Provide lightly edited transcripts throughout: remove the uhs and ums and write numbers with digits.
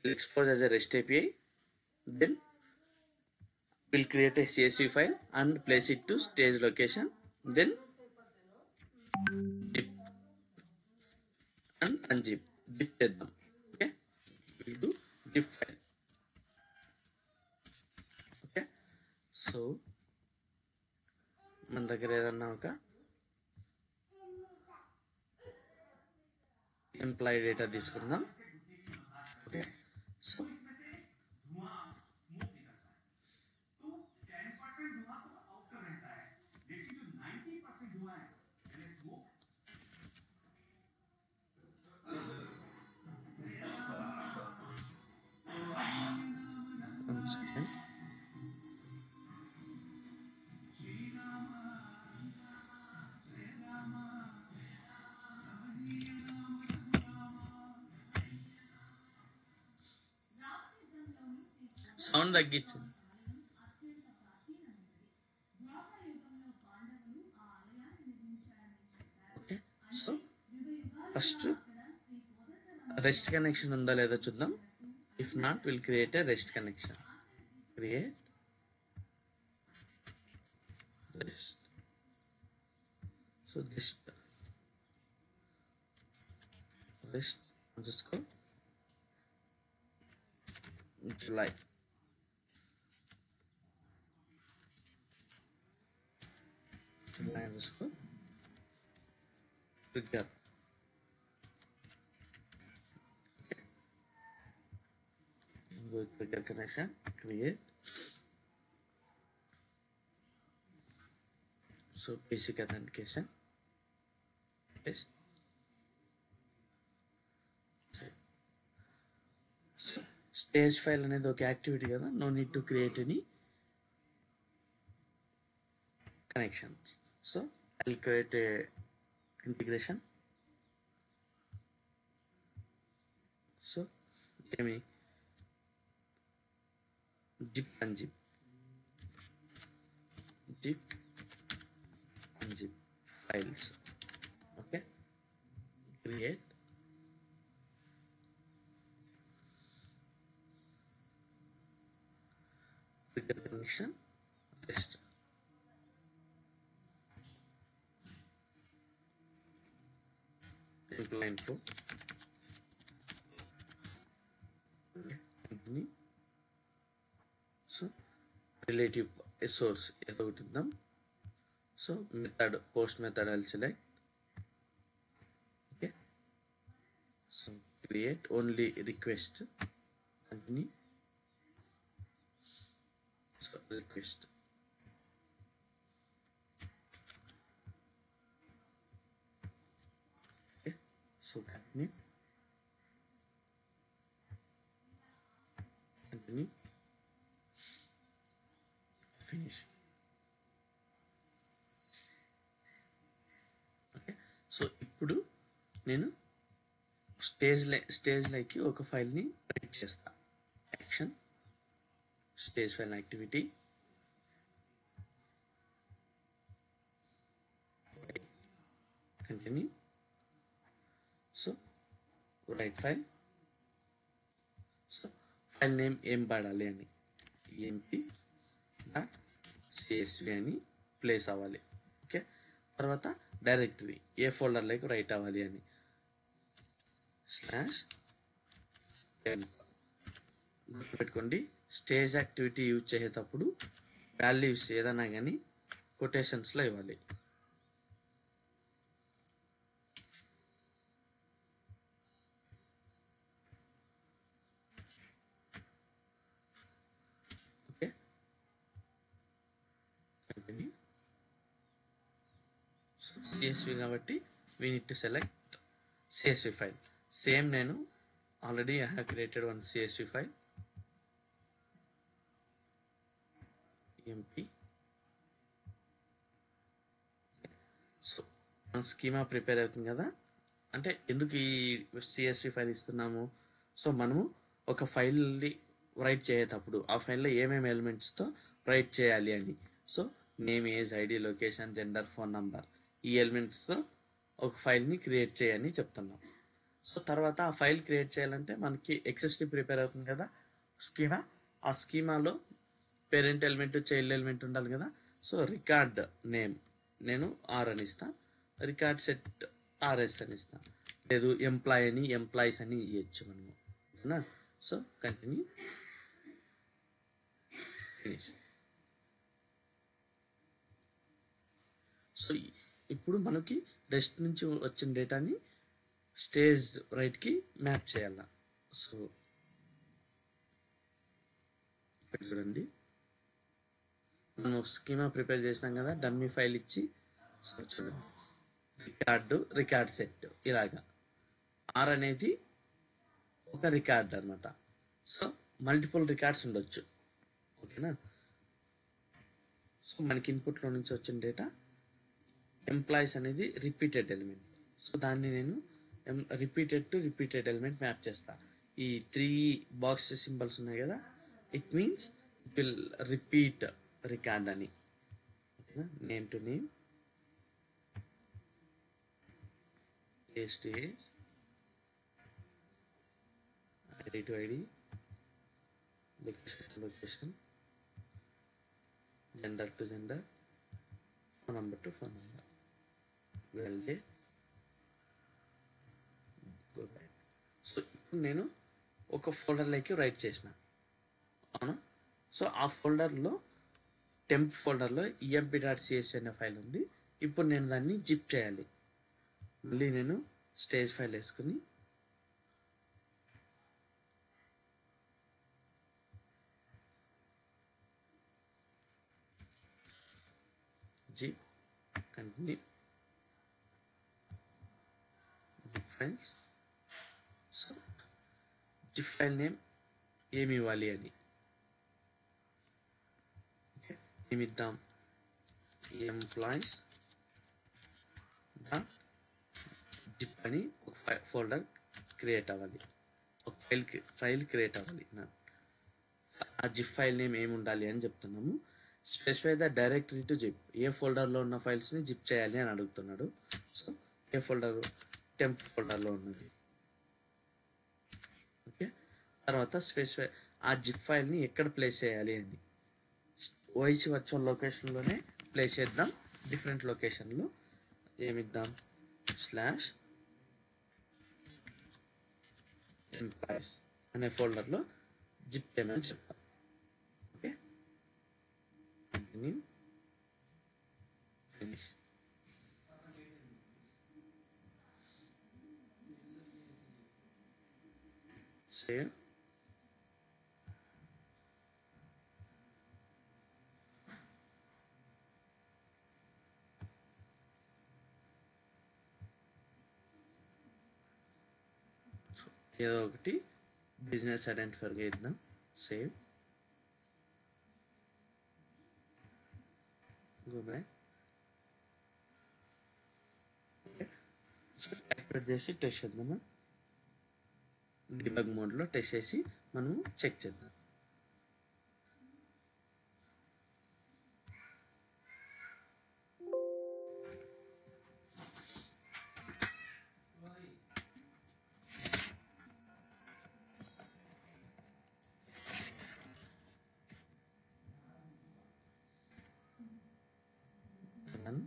will expose as a REST API. Then we'll create a CSV file and place it to stage location. Then zip and unzip. Zip చేద్దాం. Okay. We'll do zip file. Okay. So మన దగ్గర ఏదన్నా ఒక employee data తీసుకుందాం. Okay. So sound తగ్గించండి. Okay. So first rest connection ఉందా లేదా చూద్దాం. If not will create a rest connection. Create rest. So this rest underscore July. July underscore trigger. Okay. Go trigger connection. Create. So basic authentication. Yes. So stage file అనేది ఒక activity కదా. No need to create any connections. So I'll create a integration. So ఏమి zip unzip, zip unzip files. Okay. Create. Trigger connection rest. Line 4. Continue. So relative source ఏదో ఒకటి ఇద్దాం. So method post method I'll select. Okay. So create only request. Continue. So request. Okay. So continue. Continue. Finish. Okay. So ఇప్పుడు నేను stage like ఒక ఫైల్ని right చేస్తా. Action stage file activity. Continue. So write file. So file name ఏం పడాలి అని emp.csv అని place అవ్వాలి. ఓకే. తర్వాత డైరెక్టరీ ఏ ఫోల్డర్లోకి రైట్ అవ్వాలి అని /. గుర్తుపెట్టుకోండి, స్టేజ్ యాక్టివిటీ యూజ్ చేసేటప్పుడు వాల్యూస్ ఏదైనా కానీ కొటేషన్స్లో ఇవ్వాలి. ఓకే. సిఎస్వి కాబట్టి we need to select CSV file. Same నేను already I have created one CSV file. Emp. So మన స్కీమా ప్రిపేర్ అవుతుంది కదా. అంటే ఎందుకు ఈ సిఎస్వి ఫైల్ ఇస్తున్నాము? సో మనము ఒక ఫైల్ని రైట్ చేసేటప్పుడు ఆ ఫైల్లో ఏమేమి ఎలిమెంట్స్తో రైట్ చేయాలి అని. So name, age, ID, location, gender, phone number ఈ ఎలిమెంట్స్తో ఒక ఫైల్ని క్రియేట్ చేయని చెప్తున్నాం. సో తర్వాత ఆ ఫైల్ క్రియేట్ చేయాలంటే మనకి ఎక్స్ఎస్టీ ప్రిపేర్ అవుతుంది కదా స్కీమా, ఆ స్కీమాలో పేరెంట్ ఎలిమెంట్ చైల్డ్ ఎలిమెంట్ ఉండాలి కదా. సో రికార్డ్ నేమ్ నేను ఆర్ అని ఇస్తా, రికార్డ్ సెట్ ఆర్ఎస్ అని ఇస్తా, లేదు ఎంప్లాయ్ అని ఎంప్లాయీస్ అని ఇవ్వచ్చు మనము, ఓకేనా. So continue, finish. సో ఇప్పుడు మనకి రెస్ట్ నుంచి వచ్చిన డేటాని స్టేజ్ రైట్కి మ్యాప్ చేయాల. సో ఇక్కడ చూడండి, మనం స్కీమా ప్రిపేర్ చేసినాం కదా, డమ్మీ ఫైల్ ఇచ్చి. సో చూడండి, రికార్డ్ సెట్ ఇలాగా. ఆర్ అనేది ఒక రికార్డ్ అనమాట. సో మల్టిపుల్ రికార్డ్స్ ఉండొచ్చు, ఓకేనా. సో మనకి ఇన్పుట్లో నుంచి వచ్చిన డేటా ఎంప్లాయీస్ అనేది రిపీటెడ్ ఎలిమెంట్. సో దాన్ని నేను repeated to repeated element map చేస్తా. ఈ 3 బాక్స్ సింబల్స్ ఉన్నాయి కదా, it means it will repeat record అని, ఓకేనా. Name to name, age to age, ID to ID, location to location, gender to gender, phone number to phone number, వెళ్ళే go back. So ఇప్పుడు నేను ఒక ఫోల్డర్లోకి right చేసిన, అవునా. సో ఆ ఫోల్డర్లో temp ఫోల్డర్లో emp.csv అనే ఫైల్ ఉంది. ఇప్పుడు నేను దాన్ని జిప్ చేయాలి. మళ్ళీ నేను స్టేజ్ ఫైల్ వేసుకుని zip, continue, zip files. So zip file name ఏమి ఇవ్వాలి అని, ఓకే, ఏమి ఇద్దాం, ఎంప్లాయీస్ జిప్ అని ఒక ఫోల్డర్ క్రియేట్ అవ్వాలి, ఒక ఫైల్ క్రియేట్ అవ్వాలి. ఆ జిప్ ఫైల్ నేమ్ ఏమి ఉండాలి అని చెప్తున్నాము. Specify the directory to zip, ఏ ఫోల్డర్లో ఉన్న ఫైల్స్ని జిప్ చేయాలి అని అడుగుతున్నాడు. సో ఏ ఫోల్డర్, టెంప్ ఫోల్డర్లో ఉన్నది, ఓకే. తర్వాత స్పెసిఫై ఆ జిప్ ఫైల్ని ఎక్కడ ప్లేస్ చేయాలి అని, ఓఐసి వర్చువల్ లొకేషన్లోనే ప్లేస్ చేద్దాం. డిఫరెంట్ లొకేషన్లో ఏమిద్దాం, స్లాష్ ఎంప్లాయీస్ అనే ఫోల్డర్లో జిప్ చేయమని చెప్తాం, ఓకే. Continue, finish. సేవ్. ఏదో ఒకటి బిజినెస్ ఐడెంటిఫైర్గా ఇద్దాం, సేవ్, గో బ్యాక్, యాక్టివేట్ చేసి టెస్ట్ చేద్దామా, డిబగ్ మోడ్లో టెస్ట్ చేసి మనం చెక్ చేద్దాం. Run.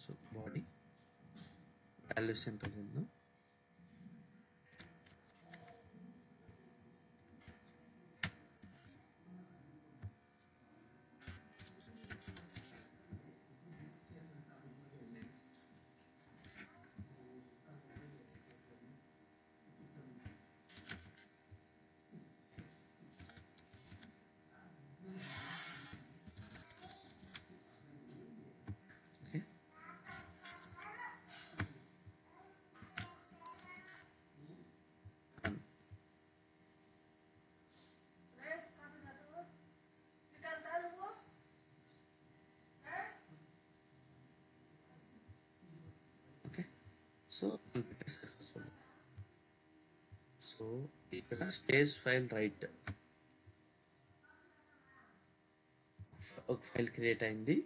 So body values enter చేద్దాం, okay. Run. Okay. So complete successful. So ఇక్కడ స్టేజ్ ఫైల్ రైట్ ఒక ఫైల్ క్రియేట్ అయింది.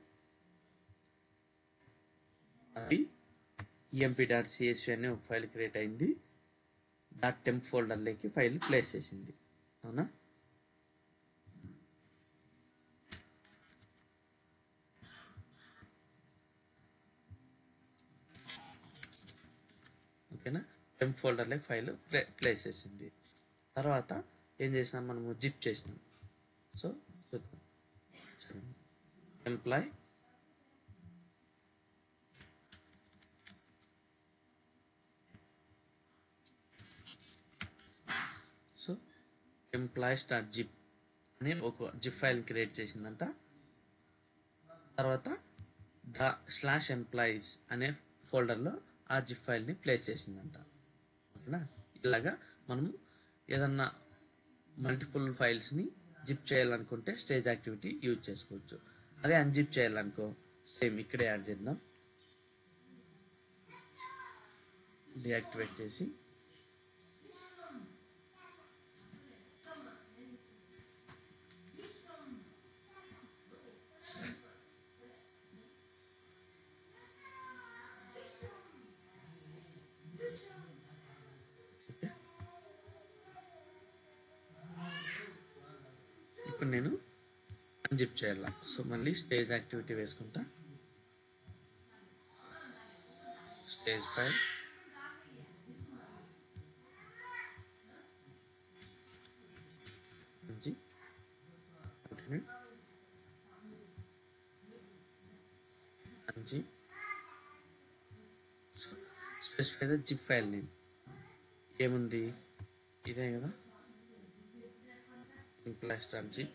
అవి emp.csv అనే ఒక ఫైల్ క్రియేట్ అయింది. .temp ఫోల్డర్లోకి ఫైల్ ప్లేస్ చేసింది. అవునా? ఓకేనా? టెంప్ ఫోల్డర్లోకి ఫైల్ ప్లేస్ చేసింది. తర్వాత ఏం చేసినాం, మనము జిప్ చేసినాం. సో చూద్దాం. ఎంప్లాయ్ సో ఎంప్లాయీస్.జిప్ అని ఒక జిప్ ఫైల్ క్రియేట్ చేసిందంట. తర్వాత /employees అనే ఫోల్డర్లో ఆ జిప్ ఫైల్ని ప్లేస్ చేసిందంట. ఓకేనా? ఇలాగా మనము ఏదన్నా మల్టిపుల్ ఫైల్స్ని జిప్ చేయాలనుకుంటే స్టేజ్ యాక్టివిటీ యూజ్ చేసుకోవచ్చు. అదే అన్జిప్ చేయాలనుకో సేమ్ ఇక్కడే యాడ్ చేద్దాం. డియాక్టివేట్ చేసి ఇప్పుడు నేను అన్జిప్ చేయాల. సో మళ్ళీ స్టేజ్ యాక్టివిటీ వేసుకుంటా. Stage file unzip specify the zip file name ఏముంది, ఇదే కదా, employees.జిప్.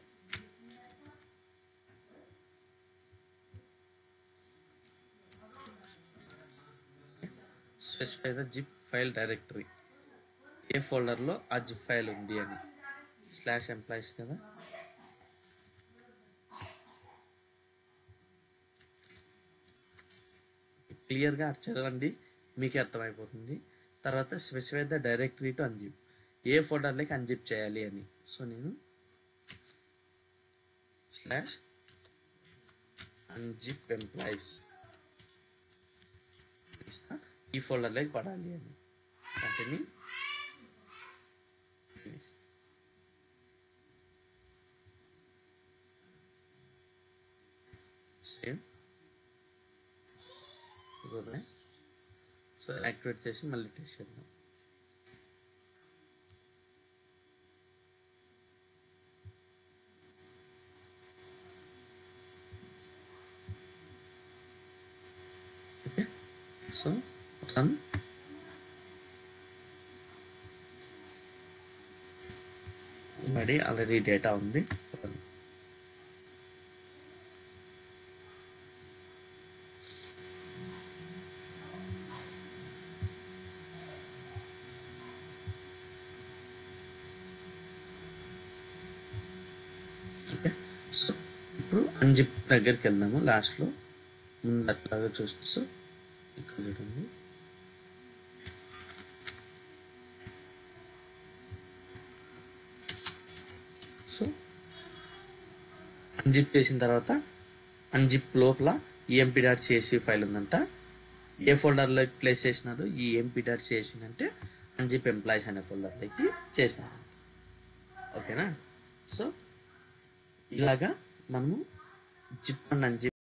Specify the zip file directory, ఏ ఫోల్డర్లో ఆ జిప్ ఫైల్ ఉంది అని. /employees కదా. క్లియర్గా చదవండి, మీకే అర్థమైపోతుంది. తర్వాత specify the directory to unzip, ఏ ఫోల్డర్లోకి అన్జిప్ చేయాలి అని. సో నేను /unzip employees ఇస్తా, ఈ ఫోల్డర్లోకి పడాలి అని. Continue, finish. Same. So activate చేసి మళ్ళీ టెస్ట్ చేద్దాం. Okay, so run. Already data ఉంది. ఓకే, సో ఇప్పుడు అన్జిప్ దగ్గరికి వెళ్దాము. లాస్ట్లో ముందు అట్లాగా చూస్తూ ఇక్కడ చూడండి. సో అన్జిప్ చేసిన తర్వాత అన్జిప్ లోపల emp.csv ఫైల్ ఉందంట. ఏ ఫోల్డర్లో ప్లేస్ చేసినారు ఈ emp.csv అంటే అన్జిప్ ఎంప్లాయీస్ అనే ఫోల్డర్లోకి చేసినారు. ఓకేనా? సో ఇలాగా మనము జిప్ అండ్ అన్జిప్